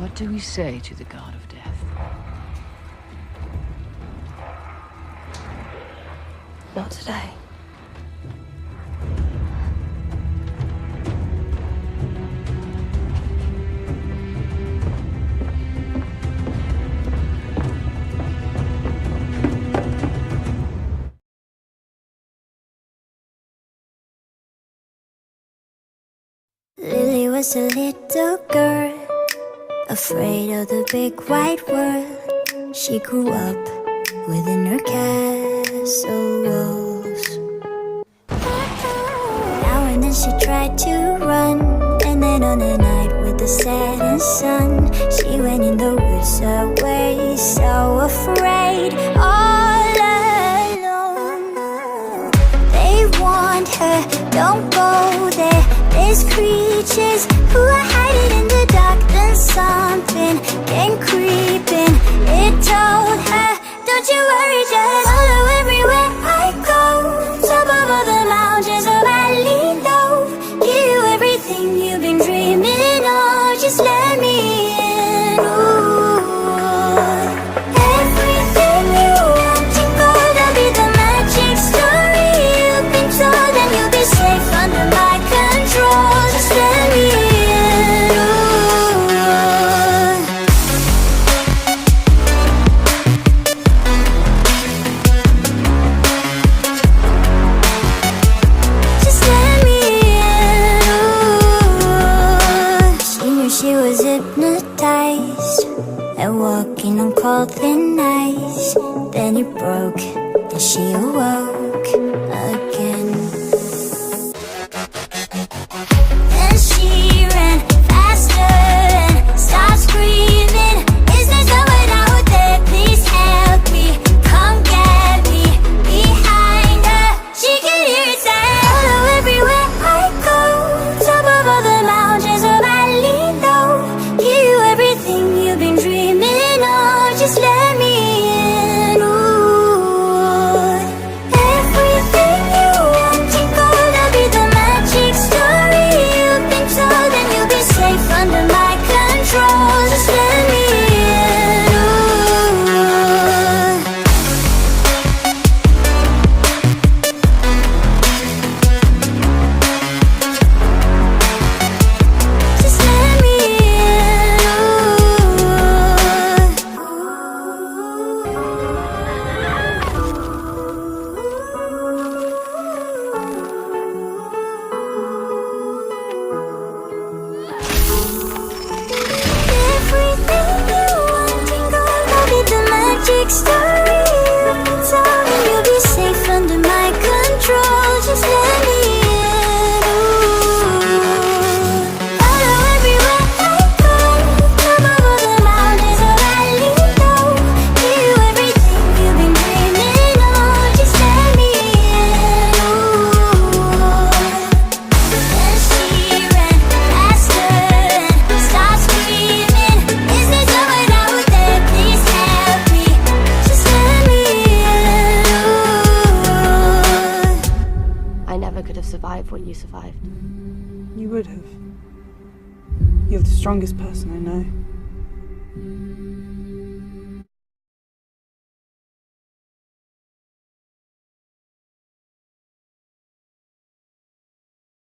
What do we say to the god of death? Not today. Lily was a little girl, afraid of the big wide world. She grew up within her castle walls. Now and then she tried to run, and then on a night with the setting sun, she went in the woods away, so afraid, all alone. They warned her, don't go there, there's creatures who are hiding in the dark. Then something came creeping, it told her, don't you worry, just follow everywhere I go. Top of all the mountains of valley low, give you everything you've been dreaming of. Just let me in. Ooh. Everything you want to go, that'll be the magic story you've been told, and you'll be safe under my control. Just let me in. Ooh. Just let me in. Ooh. She knew she was hypnotized and walking on cold thin ice. Then it broke and she awoke again. Then she ran faster and started screaming, is there someone out there? Please help me, come get me. Behind her, she could hear it say, follow everywhere I go. Top of all the mountains of valley low, give you everything you've been dreaming of. Just let me in. Ooh. Everything you want to go, that'll be the magic story you've been told, and you'll be safe under my control. Just let me in. Ooh. Just let me Everything you want to go, that'll be the magic story you've been told, and you'll be safe under my control. Just let me in. Ooh. Follow everywhere I go. Top of all the mountains of valley low, give you everything you've been dreaming of. Just let me in. Ooh. Then she ran faster and started screaming, is there someone out there? Please help me, just let me in. Ooh. I never could have survived what you survived. You would have. You're the strongest person I know.